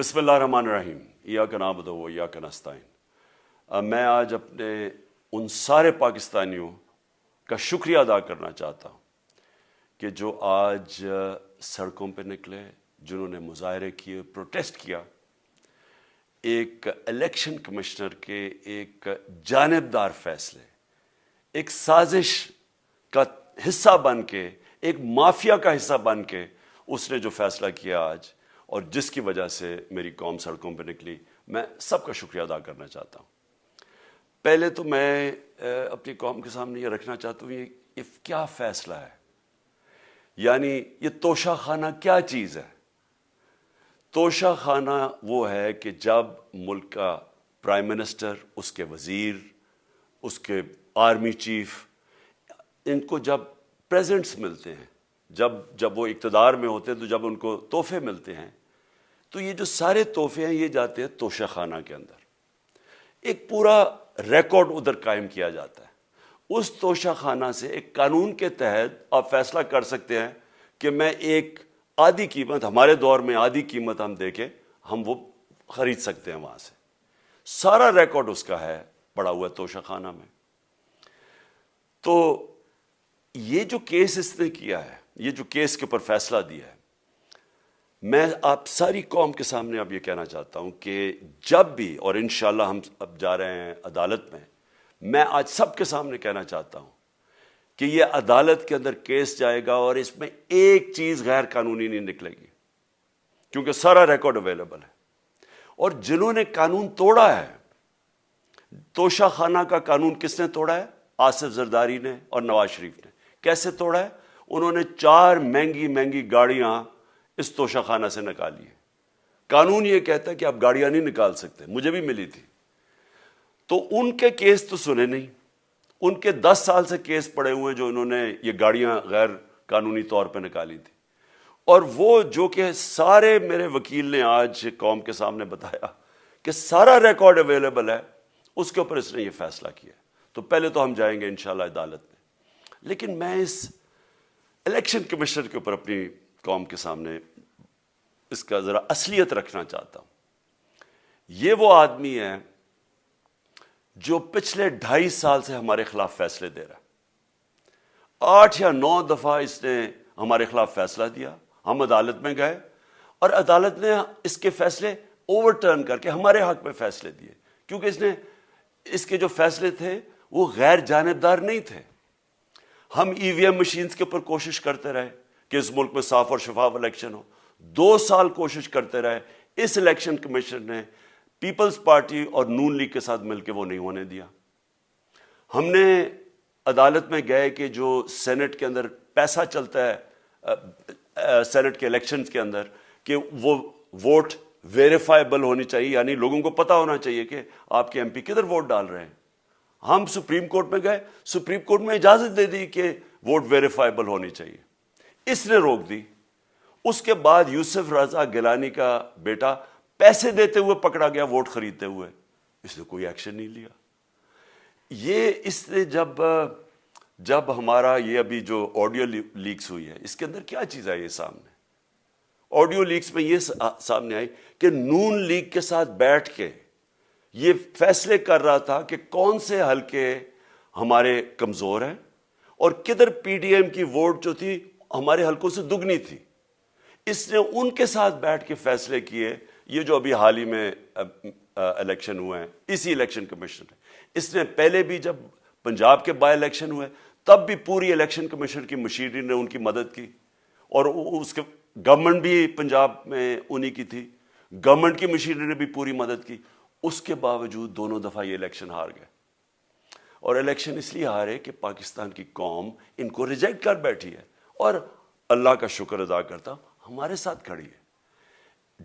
بسم اللہ الرحمن الرحیم ایاک نعبد و ایاک نستعین۔ میں آج اپنے ان سارے پاکستانیوں کا شکریہ ادا کرنا چاہتا ہوں کہ جو آج سڑکوں پہ نکلے، جنہوں نے مظاہرے کیے، پروٹیسٹ کیا، ایک الیکشن کمشنر کے ایک جانبدار فیصلے، ایک سازش کا حصہ بن کے، ایک مافیا کا حصہ بن کے اس نے جو فیصلہ کیا آج، اور جس کی وجہ سے میری قوم سڑکوں پہ نکلی، میں سب کا شکریہ ادا کرنا چاہتا ہوں۔ پہلے تو میں اپنی قوم کے سامنے یہ رکھنا چاہتا ہوں یہ کیا فیصلہ ہے، یعنی یہ توشہ خانہ کیا چیز ہے۔ توشہ خانہ وہ ہے کہ جب ملک کا پرائم منسٹر، اس کے وزیر، اس کے آرمی چیف، ان کو جب پریزنٹس ملتے ہیں، جب وہ اقتدار میں ہوتے ہیں، تو جب ان کو تحفے ملتے ہیں، تو یہ جو سارے تحفے ہیں یہ جاتے ہیں توشہ خانہ کے اندر۔ ایک پورا ریکارڈ ادھر قائم کیا جاتا ہے۔ اس توشہ خانہ سے ایک قانون کے تحت آپ فیصلہ کر سکتے ہیں کہ میں ایک آدھی قیمت، ہمارے دور میں آدھی قیمت ہم دے کے ہم وہ خرید سکتے ہیں وہاں سے۔ سارا ریکارڈ اس کا ہے پڑا ہوا ہے توشہ خانہ میں۔ تو یہ جو کیس اس نے کیا ہے، یہ جو کیس کے اوپر فیصلہ دیا ہے، میں آپ ساری قوم کے سامنے اب یہ کہنا چاہتا ہوں کہ جب بھی، اور انشاءاللہ ہم اب جا رہے ہیں عدالت میں آج سب کے سامنے کہنا چاہتا ہوں کہ یہ عدالت کے اندر کیس جائے گا اور اس میں ایک چیز غیر قانونی نہیں نکلے گی، کیونکہ سارا ریکارڈ اویلیبل ہے۔ اور جنہوں نے قانون توڑا ہے، توشہ خانہ کا قانون کس نے توڑا ہے؟ آصف زرداری نے اور نواز شریف نے۔ کیسے توڑا ہے؟ انہوں نے 4 مہنگی گاڑیاں اس توشہ خانہ سے نکالی ہیں۔ قانون یہ کہتا ہے کہ آپ گاڑیاں نہیں نکال سکتے، مجھے بھی ملی تھی۔ تو ان کے کیس تو سنے نہیں، ان کے 10 سال سے کیس پڑے ہوئے جو انہوں نے یہ گاڑیاں غیر قانونی طور پہ نکالی تھی۔ اور وہ جو کہ سارے میرے وکیل نے آج قوم کے سامنے بتایا کہ سارا ریکارڈ اویلیبل ہے، اس کے اوپر اس نے یہ فیصلہ کیا۔ تو پہلے تو ہم جائیں گے انشاءاللہ عدالت میں، لیکن میں اس الیکشن کمشنر کے اوپر اپنی قوم کے سامنے اس کا ذرا اصلیت رکھنا چاہتا ہوں۔ یہ وہ آدمی ہے جو پچھلے 2.5 سال سے ہمارے خلاف فیصلے دے رہا ہے۔ 8 یا 9 دفعہ اس نے ہمارے خلاف فیصلہ دیا، ہم عدالت میں گئے اور عدالت نے اس کے فیصلے اوور ٹرن کر کے ہمارے حق میں فیصلے دیے، کیونکہ اس کے جو فیصلے تھے وہ غیر جانبدار نہیں تھے۔ ہم ای وی ایم مشینز کے اوپر کوشش کرتے رہے کہ اس ملک میں صاف اور شفاف الیکشن ہو، 2 سال کوشش کرتے رہے۔ اس الیکشن کمیشن نے پیپلز پارٹی اور نون لیگ کے ساتھ مل کے وہ نہیں ہونے دیا۔ ہم نے عدالت میں گئے کہ جو سینٹ کے اندر پیسہ چلتا ہے، سینٹ کے الیکشنز کے اندر، کہ وہ ووٹ ویریفائبل ہونی چاہیے، یعنی لوگوں کو پتہ ہونا چاہیے کہ آپ کے ایم پی کدھر ووٹ ڈال رہے ہیں۔ ہم سپریم کورٹ میں گئے، سپریم کورٹ میں اجازت دے دی کہ ووٹ ویریفائبل ہونی چاہیے، اس نے روک دی۔ اس کے بعد یوسف رضا گیلانی کا بیٹا پیسے دیتے ہوئے پکڑا گیا ووٹ خریدتے ہوئے، اس نے کوئی ایکشن نہیں لیا۔ یہ اس نے جب ہمارا یہ ابھی جو آڈیو لیکس ہوئی ہے، اس کے اندر کیا چیز آئی ہے سامنے؟ آڈیو لیکس میں یہ سامنے آئی کہ نون لیگ کے ساتھ بیٹھ کے یہ فیصلے کر رہا تھا کہ کون سے حلقے ہمارے کمزور ہیں اور کدھر پی ڈی ایم کی ووٹ جو تھی ہمارے حلقوں سے دگنی تھی۔ اس نے ان کے ساتھ بیٹھ کے فیصلے کیے۔ یہ جو ابھی حال ہی میں الیکشن ہوئے ہیں، اسی الیکشن کمیشن نے، اس نے پہلے بھی جب پنجاب کے بائی الیکشن ہوئے تب بھی پوری الیکشن کمیشن کی مشینری نے ان کی مدد کی، اور اس کے گورنمنٹ بھی پنجاب میں انہی کی تھی، گورنمنٹ کی مشینری نے بھی پوری مدد کی۔ اس کے باوجود دونوں دفعہ یہ الیکشن ہار گئے، اور الیکشن اس لیے ہارے کہ پاکستان کی قوم ان کو ریجیکٹ کر بیٹھی ہے، اور اللہ کا شکر ادا کرتا ہوں ہمارے ساتھ کھڑی ہے۔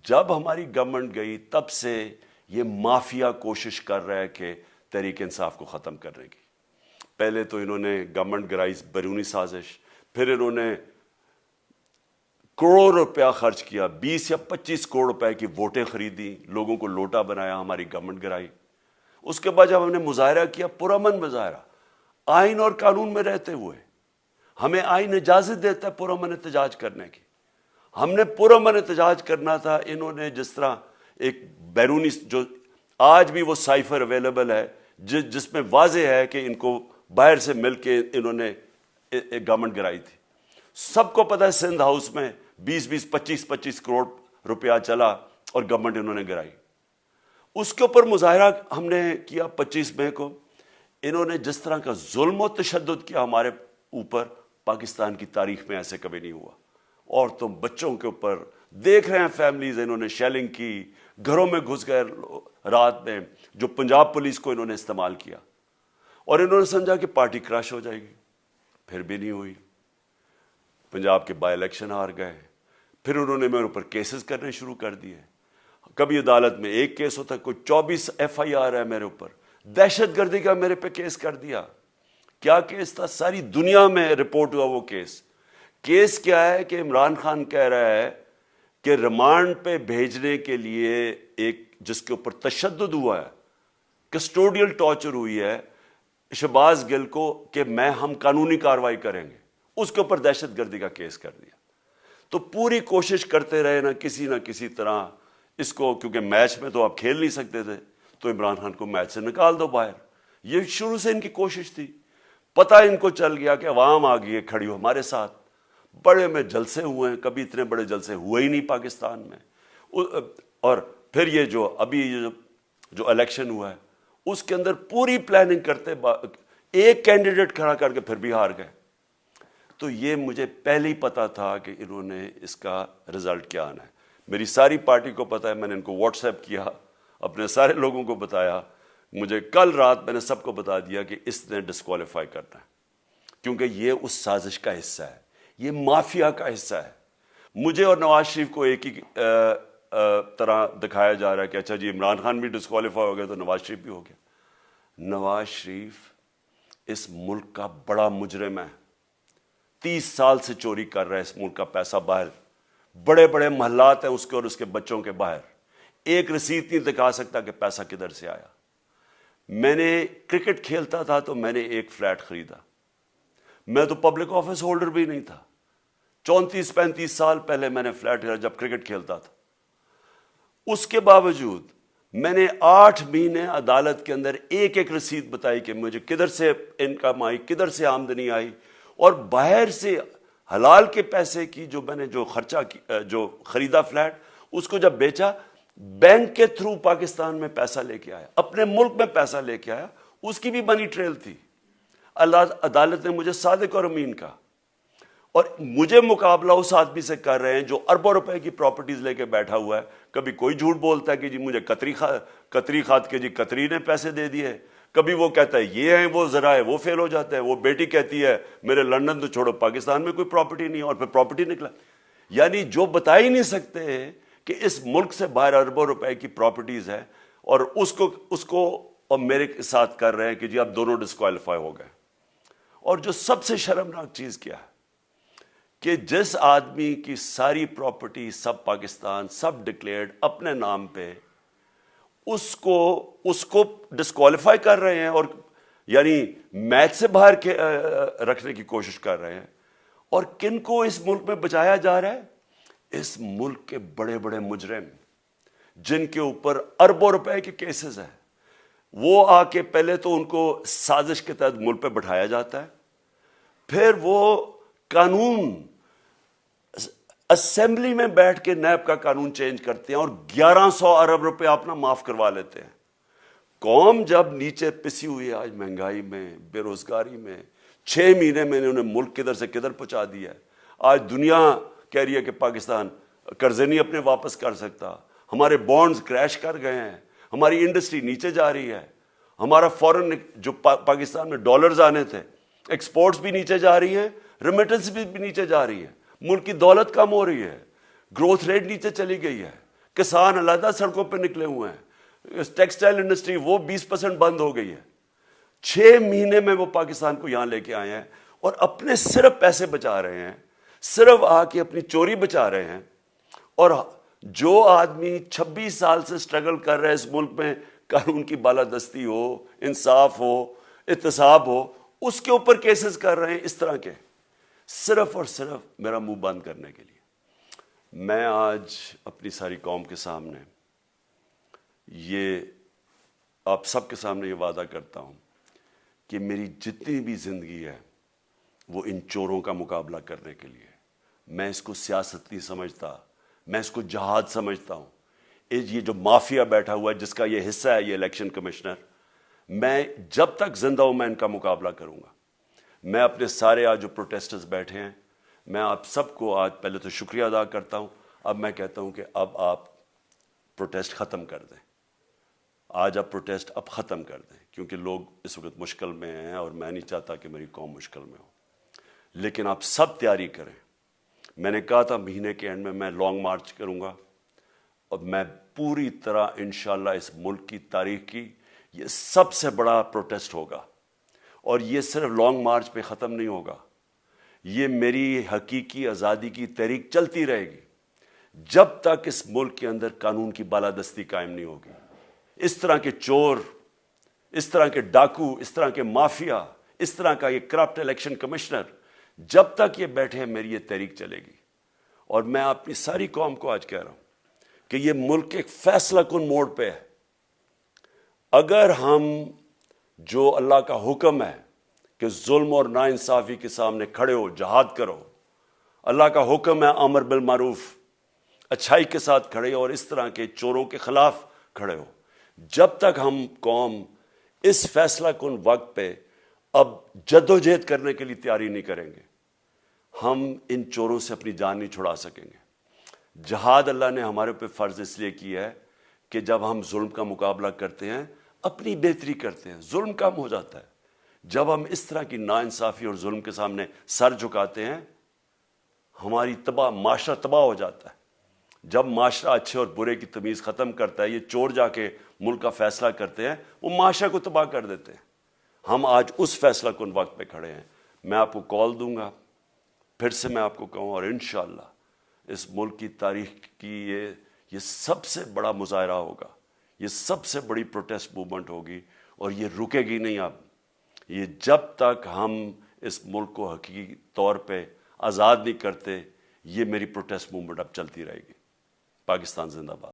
جب ہماری گورنمنٹ گئی تب سے یہ مافیا کوشش کر رہا ہے کہ تحریک انصاف کو ختم کرنے کی۔ پہلے تو انہوں نے گورنمنٹ گرائی بیرونی سازش، پھر انہوں نے کروڑ روپیہ خرچ کیا، 20 یا 25 کروڑ روپے کی ووٹیں خریدی، لوگوں کو لوٹا بنایا، ہماری گورنمنٹ گرائی۔ اس کے بعد جب ہم نے مظاہرہ کیا، پرامن مظاہرہ، آئین اور قانون میں رہتے ہوئے، ہمیں آئین اجازت دیتا ہے پرامن احتجاج کرنے کی، ہم نے پرامن احتجاج کرنا تھا۔ انہوں نے جس طرح ایک بیرونی جو آج بھی وہ سائفر اویلیبل ہے جس میں واضح ہے کہ ان کو باہر سے مل کے انہوں نے ایک گورنمنٹ گرائی تھی. سب کو پتہ ہے سندھ ہاؤس میں 20 25 کروڑ روپیہ چلا اور گورنمنٹ انہوں نے گرائی. اس کے اوپر مظاہرہ ہم نے کیا 25 مئی کو. انہوں نے جس طرح کا ظلم و تشدد کیا ہمارے اوپر, پاکستان کی تاریخ میں ایسے کبھی نہیں ہوا. عورتوں بچوں کے اوپر دیکھ رہے ہیں فیملیز, انہوں نے شیلنگ کی, گھروں میں گھس گئے رات میں, جو پنجاب پولیس کو انہوں نے استعمال کیا, اور انہوں نے سمجھا کہ پارٹی کراش ہو جائے گی. پھر بھی نہیں ہوئی. پنجاب کے بائی الیکشن ہار گئے. پھر انہوں نے میرے اوپر کیسز کرنے شروع کر دیے. کبھی عدالت میں ایک کیس ہوتا, کوئی 24 FIR ہے میرے اوپر. دہشت گردی کا میرے پہ کیس کر دیا. کیا کیس تھا؟ ساری دنیا میں رپورٹ ہوا وہ کیس. کیس کیا ہے کہ عمران خان کہہ رہا ہے کہ ریمانڈ پہ بھیجنے کے لیے ایک جس کے اوپر تشدد ہوا ہے, کسٹوڈیل ٹارچر ہوئی ہے شہباز گل کو, کہ ہم قانونی کارروائی کریں گے. اس کے اوپر دہشت گردی کا کیس کر دیا. تو پوری کوشش کرتے رہے نہ کسی طرح اس کو, کیونکہ میچ میں تو آپ کھیل نہیں سکتے تھے, تو عمران خان کو میچ سے نکال دو باہر. یہ شروع سے ان کی کوشش تھی. پتہ ان کو چل گیا کہ عوام آ گئی ہے کھڑی ہو ہمارے ساتھ. بڑے میں جلسے ہوئے ہیں, کبھی اتنے بڑے جلسے ہوئے ہی نہیں پاکستان میں. اور پھر یہ جو ابھی جو الیکشن ہوا ہے اس کے اندر پوری پلاننگ کرتے, ایک کینڈیڈیٹ کھڑا کر کے پھر بھی ہار گئے. تو یہ مجھے پہلے ہی پتا تھا کہ انہوں نے اس کا رزلٹ کیا آنا ہے. میری ساری پارٹی کو پتا ہے, میں نے ان کو واٹس ایپ کیا, اپنے سارے لوگوں کو بتایا. مجھے کل رات میں نے سب کو بتا دیا کہ اس نے ڈسکوالیفائی کرنا ہے, کیونکہ یہ اس سازش کا حصہ ہے, یہ مافیا کا حصہ ہے. مجھے اور نواز شریف کو ایک ہی طرح دکھایا جا رہا ہے کہ اچھا جی عمران خان بھی ڈسکوالیفائی ہو گیا تو نواز شریف بھی ہو گیا. نواز شریف اس ملک کا بڑا مجرم ہے. 30 سال سے چوری کر رہا ہے اس ملک کا پیسہ باہر. بڑے بڑے محلات ہیں اس کے اور اس کے بچوں کے باہر. ایک رسید نہیں دکھا سکتا کہ پیسہ کدھر سے آیا. میں نے کرکٹ کھیلتا تھا تو میں نے ایک فلیٹ خریدا. میں تو پبلک آفس ہولڈر بھی نہیں تھا. 34-35 سال پہلے میں نے فلیٹ خریدا جب کرکٹ کھیلتا تھا. اس کے باوجود میں نے 8 مہینے عدالت کے اندر ایک رسید بتائی کہ مجھے کدھر سے انکم آئی, کدھر سے آمدنی آئی, اور باہر سے حلال کے پیسے کی جو میں نے جو خرچہ جو خریدا فلیٹ, اس کو جب بیچا بینک کے تھرو پاکستان میں پیسہ لے کے آیا, اپنے ملک میں پیسہ لے کے آیا. اس کی بھی منی ٹریل تھی. عدالت نے مجھے صادق اور امین کہا, اور مجھے مقابلہ اس آدمی سے کر رہے ہیں جو اربوں روپے کی پراپرٹیز لے کے بیٹھا ہوا ہے. کبھی کوئی جھوٹ بولتا ہے کہ جی مجھے قطری کھاد کے جی قطری نے پیسے دے دیے, کبھی وہ کہتا ہے یہ ہیں وہ ذرائع, وہ فیل ہو جاتا ہے. وہ بیٹی کہتی ہے میرے لندن تو چھوڑو پاکستان میں کوئی پراپرٹی نہیں, اور پھر پراپرٹی نکلا. یعنی جو بتا ہی نہیں سکتے کہ اس ملک سے باہر اربوں روپے کی پراپرٹیز ہے, اور اس کو اور میرے ساتھ کر رہے ہیں کہ جی اب دونوں ڈسکوالیفائی ہو گئے. اور جو سب سے شرمناک چیز کیا ہے کہ جس آدمی کی ساری پراپرٹی سب پاکستان سب ڈکلیئرڈ اپنے نام پہ, اس کو ڈسکوالیفائی کر رہے ہیں, اور یعنی میچ سے باہر رکھنے کی کوشش کر رہے ہیں. اور کن کو اس ملک میں بچایا جا رہا ہے؟ اس ملک کے بڑے بڑے مجرم جن کے اوپر اربوں روپے کے کیسز ہیں, وہ آ کے پہلے تو ان کو سازش کے تحت ملک پہ بٹھایا جاتا ہے, پھر وہ قانون اسمبلی میں بیٹھ کے نیب کا قانون چینج کرتے ہیں اور 1100 ارب روپے اپنا معاف کروا لیتے ہیں. قوم جب نیچے پسی ہوئی ہے آج مہنگائی میں, بے روزگاری میں, 6 مہینے میں انہوں نے ملک کدھر سے کدھر پہنچا دیا ہے. آج دنیا کہہ رہی ہے کہ پاکستان قرضے نہیں اپنے واپس کر سکتا, ہمارے بانڈز کریش کر گئے ہیں, ہماری انڈسٹری نیچے جا رہی ہے, ہمارا فورن جو پاکستان میں ڈالرز آنے تھے ایکسپورٹس بھی نیچے جا رہی ہیں, ریمیٹنس بھی نیچے جا رہی ہے, ملک کی دولت کم ہو رہی ہے, گروتھ ریٹ نیچے چلی گئی ہے, کسان علیحدہ سڑکوں پہ نکلے ہوئے ہیں, ٹیکسٹائل انڈسٹری وہ 20% بند ہو گئی ہے. 6 مہینے میں وہ پاکستان کو یہاں لے کے آئے ہیں اور اپنے صرف پیسے بچا رہے ہیں, صرف آ کے اپنی چوری بچا رہے ہیں. اور جو آدمی 26 سال سے سٹرگل کر رہے ہیں اس ملک میں, قانون کی بالادستی ہو, انصاف ہو, احتساب ہو, اس کے اوپر کیسز کر رہے ہیں اس طرح کے, صرف اور صرف میرا منہ بند کرنے کے لیے. میں آج اپنی ساری قوم کے سامنے یہ آپ سب کے سامنے یہ وعدہ کرتا ہوں کہ میری جتنی بھی زندگی ہے وہ ان چوروں کا مقابلہ کرنے کے لیے. میں اس کو سیاست نہیں سمجھتا, میں اس کو جہاد سمجھتا ہوں. یہ جو مافیا بیٹھا ہوا ہے جس کا یہ حصہ ہے یہ الیکشن کمشنر, میں جب تک زندہ ہوں میں ان کا مقابلہ کروں گا. میں اپنے سارے آج جو پروٹیسٹرز بیٹھے ہیں, میں آپ سب کو آج پہلے تو شکریہ ادا کرتا ہوں. اب میں کہتا ہوں کہ اب آپ پروٹیسٹ ختم کر دیں. آج آپ پروٹیسٹ اب ختم کر دیں, کیونکہ لوگ اس وقت مشکل میں ہیں اور میں نہیں چاہتا کہ میری قوم مشکل میں ہو. لیکن آپ سب تیاری کریں. میں نے کہا تھا مہینے کے اینڈ میں لانگ مارچ کروں گا, اور میں پوری طرح انشاءاللہ اس ملک کی تاریخ کی یہ سب سے بڑا پروٹیسٹ ہوگا. اور یہ صرف لانگ مارچ پہ ختم نہیں ہوگا, یہ میری حقیقی آزادی کی تحریک چلتی رہے گی جب تک اس ملک کے اندر قانون کی بالادستی قائم نہیں ہوگی. اس طرح کے چور, اس طرح کے ڈاکو, اس طرح کے مافیا, اس طرح کا یہ کرپٹ الیکشن کمشنر, جب تک یہ بیٹھے ہیں میری یہ تحریک چلے گی. اور میں اپنی ساری قوم کو آج کہہ رہا ہوں کہ یہ ملک ایک فیصلہ کن موڑ پہ ہے. اگر ہم جو اللہ کا حکم ہے کہ ظلم اور ناانصافی کے سامنے کھڑے ہو, جہاد کرو, اللہ کا حکم ہے امر بالمعروف, اچھائی کے ساتھ کھڑے ہو اور اس طرح کے چوروں کے خلاف کھڑے ہو, جب تک ہم قوم اس فیصلہ کن وقت پہ اب جدوجہد کرنے کے لیے تیاری نہیں کریں گے, ہم ان چوروں سے اپنی جان نہیں چھڑا سکیں گے. جہاد اللہ نے ہمارے پہ فرض اس لیے کیا ہے کہ جب ہم ظلم کا مقابلہ کرتے ہیں اپنی بہتری کرتے ہیں, ظلم کم ہو جاتا ہے. جب ہم اس طرح کی ناانصافی اور ظلم کے سامنے سر جھکاتے ہیں ہماری معاشرہ تباہ ہو جاتا ہے. جب معاشرہ اچھے اور برے کی تمیز ختم کرتا ہے, یہ چور جا کے ملک کا فیصلہ کرتے ہیں, وہ معاشرہ کو تباہ کر دیتے ہیں. ہم آج اس فیصلہ کن وقت پہ کھڑے ہیں. میں آپ کو کال دوں گا, پھر سے میں آپ کو کہوں, اور انشاءاللہ اس ملک کی تاریخ کی یہ سب سے بڑا مظاہرہ ہوگا, یہ سب سے بڑی پروٹیسٹ موومنٹ ہوگی, اور یہ رکے گی نہیں. اب یہ جب تک ہم اس ملک کو حقیقی طور پہ آزاد نہیں کرتے, یہ میری پروٹیسٹ موومنٹ اب چلتی رہے گی. پاکستان زندہ باد.